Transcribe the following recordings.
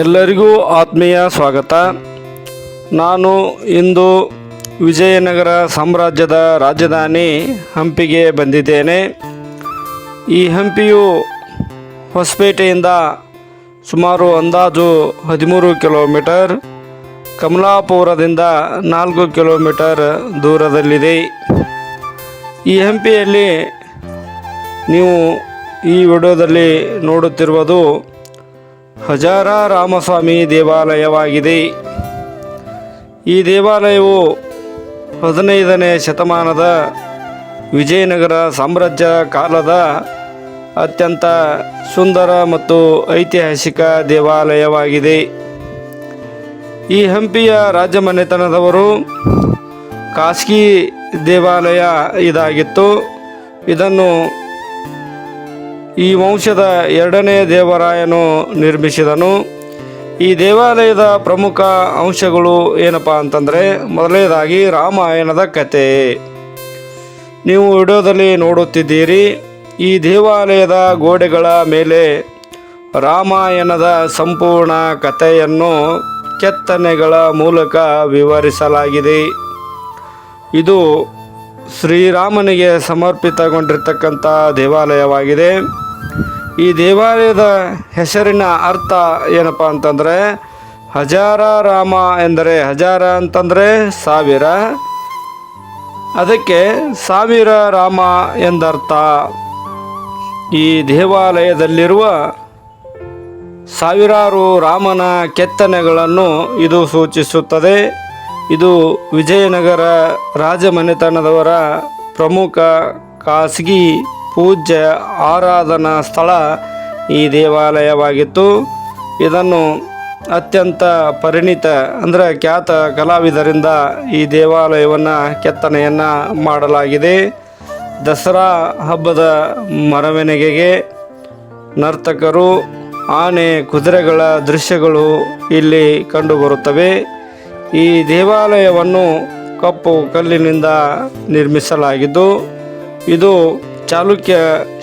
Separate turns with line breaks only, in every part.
ಎಲ್ಲರಿಗೂ ಆತ್ಮೀಯ ಸ್ವಾಗತ. ನಾನು ಇಂದು ವಿಜಯನಗರ ಸಾಮ್ರಾಜ್ಯದ ರಾಜಧಾನಿ ಹಂಪಿಗೆ ಬಂದಿದ್ದೇನೆ. ಈ ಹಂಪಿಯು ಹೊಸಪೇಟೆಯಿಂದ ಸುಮಾರು ಅಂದಾಜು 13 ಕಿಲೋಮೀಟರ್, ಕಮಲಾಪುರದಿಂದ 4 ಕಿಲೋಮೀಟರ್ ದೂರದಲ್ಲಿದೆ. ಈ ಹಂಪಿಯಲ್ಲಿ ನೀವು ಈ ವಿಡಿಯೋದಲ್ಲಿ ನೋಡುತ್ತಿರುವುದು ಹಜಾರ ರಾಮಸ್ವಾಮಿ ದೇವಾಲಯವಾಗಿದೆ. ಈ ದೇವಾಲಯವು 15ನೇ ಶತಮಾನದ ವಿಜಯನಗರ ಸಾಮ್ರಾಜ್ಯ ಕಾಲದ ಅತ್ಯಂತ ಸುಂದರ ಮತ್ತು ಐತಿಹಾಸಿಕ ದೇವಾಲಯವಾಗಿದೆ. ಈ ಹಂಪಿಯ ರಾಜಮನೆತನದವರು ಖಾಸಗಿ ದೇವಾಲಯ ಇದಾಗಿತ್ತು. ಇದನ್ನು ಈ ವಂಶದ 2ನೇ ದೇವರಾಯನು ನಿರ್ಮಿಸಿದನು. ಈ ದೇವಾಲಯದ ಪ್ರಮುಖ ಅಂಶಗಳು ಏನಪ್ಪ ಅಂತಂದರೆ, ಮೊದಲನೇದಾಗಿ ರಾಮಾಯಣದ ಕತೆ ನೀವು ವಿಡಿಯೋದಲ್ಲಿ ನೋಡುತ್ತಿದ್ದೀರಿ. ಈ ದೇವಾಲಯದ ಗೋಡೆಗಳ ಮೇಲೆ ರಾಮಾಯಣದ ಸಂಪೂರ್ಣ ಕಥೆಯನ್ನು ಕೆತ್ತನೆಗಳ ಮೂಲಕ ವಿವರಿಸಲಾಗಿದೆ. ಇದು ಶ್ರೀರಾಮನಿಗೆ ಸಮರ್ಪಿತಗೊಂಡಿರ್ತಕ್ಕಂಥ ದೇವಾಲಯವಾಗಿದೆ. ಈ ದೇವಾಲಯದ ಹೆಸರಿನ ಅರ್ಥ ಏನಪ್ಪ ಅಂತಂದರೆ, ಹಜಾರ ರಾಮ ಎಂದರೆ, ಹಜಾರ ಅಂತಂದರೆ 1000, ಅದಕ್ಕೆ 1000 ರಾಮ ಎಂದರ್ಥ. ಈ ದೇವಾಲಯದಲ್ಲಿರುವ ಸಾವಿರಾರು ರಾಮನ ಕೆತ್ತನೆಗಳನ್ನು ಇದು ಸೂಚಿಸುತ್ತದೆ. ಇದು ವಿಜಯನಗರ ರಾಜಮನೆತನದವರ ಪ್ರಮುಖ ಖಾಸಗಿ ಪೂಜ್ಯ ಆರಾಧನಾ ಸ್ಥಳ ಈ ದೇವಾಲಯವಾಗಿತ್ತು. ಇದನ್ನು ಅತ್ಯಂತ ಪರಿಣಿತ ಅಂದರೆ ಖ್ಯಾತ ಕಲಾವಿದರಿಂದ ಈ ದೇವಾಲಯವನ್ನು ಕೆತ್ತನೆಯನ್ನು ಮಾಡಲಾಗಿದೆ. ದಸರಾ ಹಬ್ಬದ ಮೆರವಣಿಗೆಗೆ ನರ್ತಕರು, ಆನೆ, ಕುದುರೆಗಳ ದೃಶ್ಯಗಳು ಇಲ್ಲಿ ಕಂಡುಬರುತ್ತವೆ. ಈ ದೇವಾಲಯವನ್ನು ಕಪ್ಪು ಕಲ್ಲಿನಿಂದ ನಿರ್ಮಿಸಲಾಗಿದ್ದು, ಇದು ಚಾಲುಕ್ಯ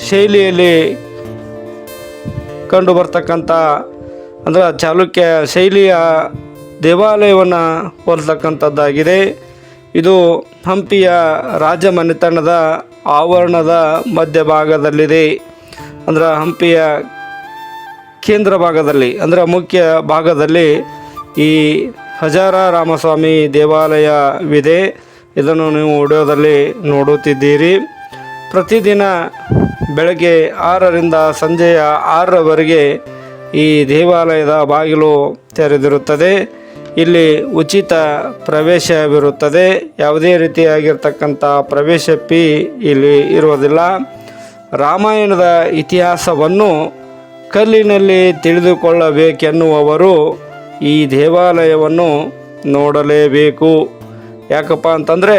ಶೈಲಿಯಲ್ಲಿ ಕಂಡುಬರ್ತಕ್ಕಂಥ ಅಂದರೆ ಚಾಲುಕ್ಯ ಶೈಲಿಯ ದೇವಾಲಯವನ್ನು ಹೋಲ್ತಕ್ಕಂಥದ್ದಾಗಿದೆ. ಇದು ಹಂಪಿಯ ರಾಜಮನೆತನದ ಆವರಣದ ಮಧ್ಯಭಾಗದಲ್ಲಿದೆ. ಅಂದರೆ ಹಂಪಿಯ ಕೇಂದ್ರ ಭಾಗದಲ್ಲಿ ಅಂದರೆ ಮುಖ್ಯ ಭಾಗದಲ್ಲಿ ಈ ಹಜಾರ ರಾಮಸ್ವಾಮಿ ದೇವಾಲಯವಿದೆ. ಇದನ್ನು ನೀವು ವಿಡಿಯೋದಲ್ಲಿ ನೋಡುತ್ತಿದ್ದೀರಿ. ಪ್ರತಿದಿನ ಬೆಳಗ್ಗೆ 6ರಿಂದ ಸಂಜೆಯ 6ರವರೆಗೆ ಈ ದೇವಾಲಯದ ಬಾಗಿಲು ತೆರೆದಿರುತ್ತದೆ. ಇಲ್ಲಿ ಉಚಿತ ಪ್ರವೇಶವಿರುತ್ತದೆ. ಯಾವುದೇ ರೀತಿಯಾಗಿರ್ತಕ್ಕಂಥ ಪ್ರವೇಶ ಫೀ ಇಲ್ಲಿ ಇರುವುದಿಲ್ಲ. ರಾಮಾಯಣದ ಇತಿಹಾಸವನ್ನು ಕಲ್ಲಿನಲ್ಲಿ ತಿಳಿದುಕೊಳ್ಳಬೇಕೆನ್ನುವವರು ಈ ದೇವಾಲಯವನ್ನು ನೋಡಲೇಬೇಕು. ಯಾಕಪ್ಪ ಅಂತಂದರೆ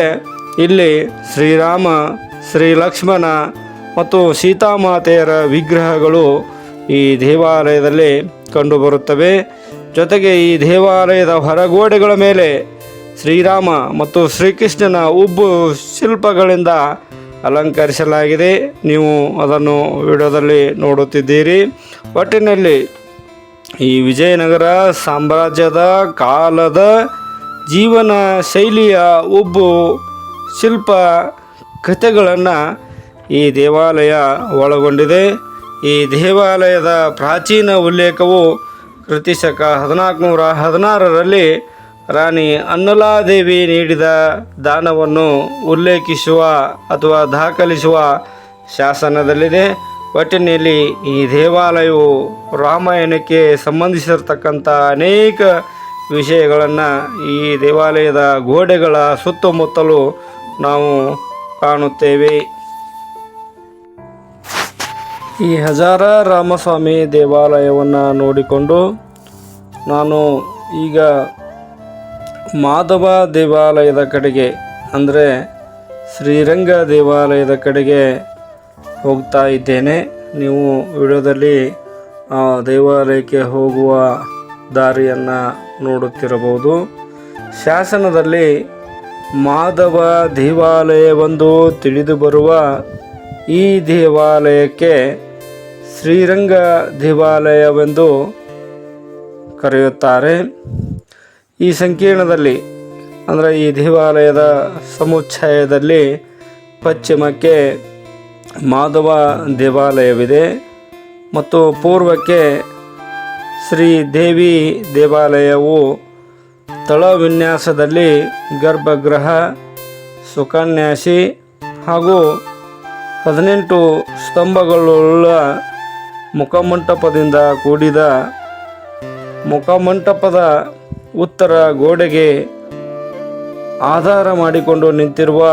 ಇಲ್ಲಿ ಶ್ರೀರಾಮ, ಶ್ರೀ ಲಕ್ಷ್ಮಣ ಮತ್ತು ಸೀತಾಮಾತೆಯರ ವಿಗ್ರಹಗಳು ಈ ದೇವಾಲಯದಲ್ಲಿ ಕಂಡುಬರುತ್ತವೆ. ಜೊತೆಗೆ ಈ ದೇವಾಲಯದ ಹೊರಗೋಡೆಗಳ ಮೇಲೆ ಶ್ರೀರಾಮ ಮತ್ತು ಶ್ರೀಕೃಷ್ಣನ ಉಬ್ಬು ಶಿಲ್ಪಗಳಿಂದ ಅಲಂಕರಿಸಲಾಗಿದೆ. ನೀವು ಅದನ್ನು ವಿಡಿಯೋದಲ್ಲಿ ನೋಡುತ್ತಿದ್ದೀರಿ. ಒಟ್ಟಿನಲ್ಲಿ ಈ ವಿಜಯನಗರ ಸಾಮ್ರಾಜ್ಯದ ಕಾಲದ ಜೀವನ ಶೈಲಿಯ ಉಬ್ಬು ಶಿಲ್ಪ ಕಥೆಗಳನ್ನು ಈ ದೇವಾಲಯ ಒಳಗೊಂಡಿದೆ. ಈ ದೇವಾಲಯದ ಪ್ರಾಚೀನ ಉಲ್ಲೇಖವು ಕ್ರಿಸ್ತಶಕ 1416ರಲ್ಲಿ ರಾಣಿ ಅನ್ನಲಾದೇವಿ ನೀಡಿದ ದಾನವನ್ನು ಉಲ್ಲೇಖಿಸುವ ಅಥವಾ ದಾಖಲಿಸುವ ಶಾಸನದಲ್ಲಿದೆ. ಒಟ್ಟಿನಲ್ಲಿ ಈ ದೇವಾಲಯವು ರಾಮಾಯಣಕ್ಕೆ ಸಂಬಂಧಿಸಿರ್ತಕ್ಕಂಥ ಅನೇಕ ವಿಷಯಗಳನ್ನು ಈ ದೇವಾಲಯದ ಗೋಡೆಗಳ ಸುತ್ತಮುತ್ತಲೂ ನಾವು ಕಾಣುತ್ತೇವೆ. ಈ ಹಜಾರ ರಾಮಸ್ವಾಮಿ ದೇವಾಲಯವನ್ನು ನೋಡಿಕೊಂಡು ನಾನು ಈಗ ಮಾಧವ ದೇವಾಲಯದ ಕಡೆಗೆ ಅಂದರೆ ಶ್ರೀರಂಗ ದೇವಾಲಯದ ಕಡೆಗೆ ಹೋಗ್ತಾ ಇದ್ದೇನೆ. ನೀವು ವಿಡಿಯೋದಲ್ಲಿ ಆ ದೇವಾಲಯಕ್ಕೆ ಹೋಗುವ ದಾರಿಯನ್ನು ನೋಡುತ್ತಿರಬಹುದು. ಶಾಸನದಲ್ಲಿ ಮಾಧವ ದೇವಾಲಯವೆಂದು ತಿಳಿದುಬರುವ ಈ ದೇವಾಲಯಕ್ಕೆ ಶ್ರೀರಂಗ ದೇವಾಲಯವೆಂದು ಕರೆಯುತ್ತಾರೆ. ಈ ಸಂಕೀರ್ಣದಲ್ಲಿ ಅಂದರೆ ಈ ದೇವಾಲಯದ ಸಮುಚ್ಚಯದಲ್ಲಿ ಪಶ್ಚಿಮಕ್ಕೆ ಮಾಧವ ದೇವಾಲಯವಿದೆ ಮತ್ತು ಪೂರ್ವಕ್ಕೆ ಶ್ರೀದೇವಿ ದೇವಾಲಯವು ತಳ ವಿನ್ಯಾಸದಲ್ಲಿ ಗರ್ಭಗೃಹ, ಸುಕನ್ಯಾಸಿ ಹಾಗೂ 18 ಸ್ತಂಭಗಳುಳ್ಳ ಮುಖಮಂಟಪದಿಂದ ಕೂಡಿದ ಮುಖಮಂಟಪದ ಉತ್ತರ ಗೋಡೆಗೆ ಆಧಾರ ಮಾಡಿಕೊಂಡು ನಿಂತಿರುವ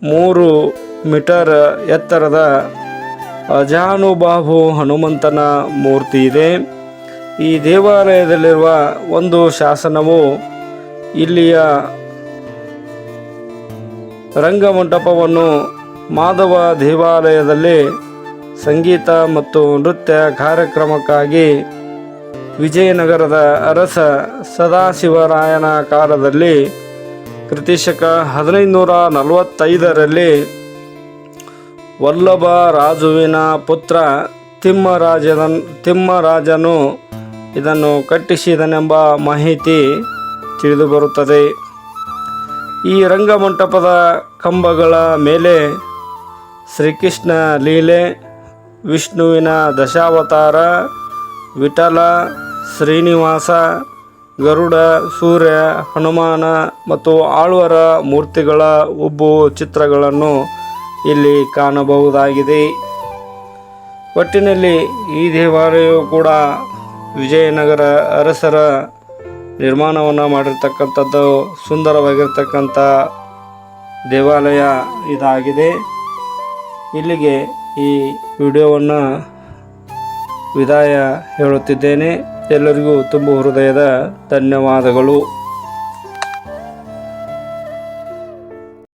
3 ಮೀಟರ್ ಎತ್ತರದ ಅಜಾನುಬಾಹು ಹನುಮಂತನ ಮೂರ್ತಿ ಇದೆ. ಈ ದೇವಾಲಯದಲ್ಲಿರುವ ಒಂದು ಶಾಸನವು ಇಲ್ಲಿಯ ರಂಗಮಂಟಪವನ್ನು ಮಾಧವ ದೇವಾಲಯದಲ್ಲಿ ಸಂಗೀತ ಮತ್ತು ನೃತ್ಯ ಕಾರ್ಯಕ್ರಮಕ್ಕಾಗಿ ವಿಜಯನಗರದ ಅರಸ ಸದಾಶಿವರಾಯನ ಕಾಲದಲ್ಲಿ ಕ್ರಿಸ್ತಶಕ 1545ರಲ್ಲಿ ವಲ್ಲಭ ರಾಜುವಿನ ಪುತ್ರ ತಿಮ್ಮರಾಜನು ಇದನ್ನು ಕಟ್ಟಿಸಿದನೆಂಬ ಮಾಹಿತಿ ತಿಳಿದುಬರುತ್ತದೆ. ಈ ರಂಗಮಂಟಪದ ಕಂಬಗಳ ಮೇಲೆ ಶ್ರೀಕೃಷ್ಣ ಲೀಲೆ, ವಿಷ್ಣುವಿನ ದಶಾವತಾರ, ವಿಠಲ, ಶ್ರೀನಿವಾಸ, ಗರುಡ, ಸೂರ್ಯ, ಹನುಮಾನ ಮತ್ತು ಆಳ್ವರ ಮೂರ್ತಿಗಳ ಉಬ್ಬು ಚಿತ್ರಗಳನ್ನು ಇಲ್ಲಿ ಕಾಣಬಹುದಾಗಿದೆ. ಒಟ್ಟಿನಲ್ಲಿ ಈ ದೇವಾಲಯವು ಕೂಡ ವಿಜಯನಗರ ಅರಸರ ನಿರ್ಮಾಣವನ್ನು ಮಾಡಿರ್ತಕ್ಕಂಥದ್ದು ಸುಂದರವಾಗಿರ್ತಕ್ಕಂಥ ದೇವಾಲಯ ಇದಾಗಿದೆ. ಇಲ್ಲಿಗೆ ಈ ವಿಡಿಯೋವನ್ನು ವಿದಾಯ ಹೇಳುತ್ತಿದ್ದೇನೆ. ಎಲ್ಲರಿಗೂ ತುಂಬ ಹೃದಯದ ಧನ್ಯವಾದಗಳು.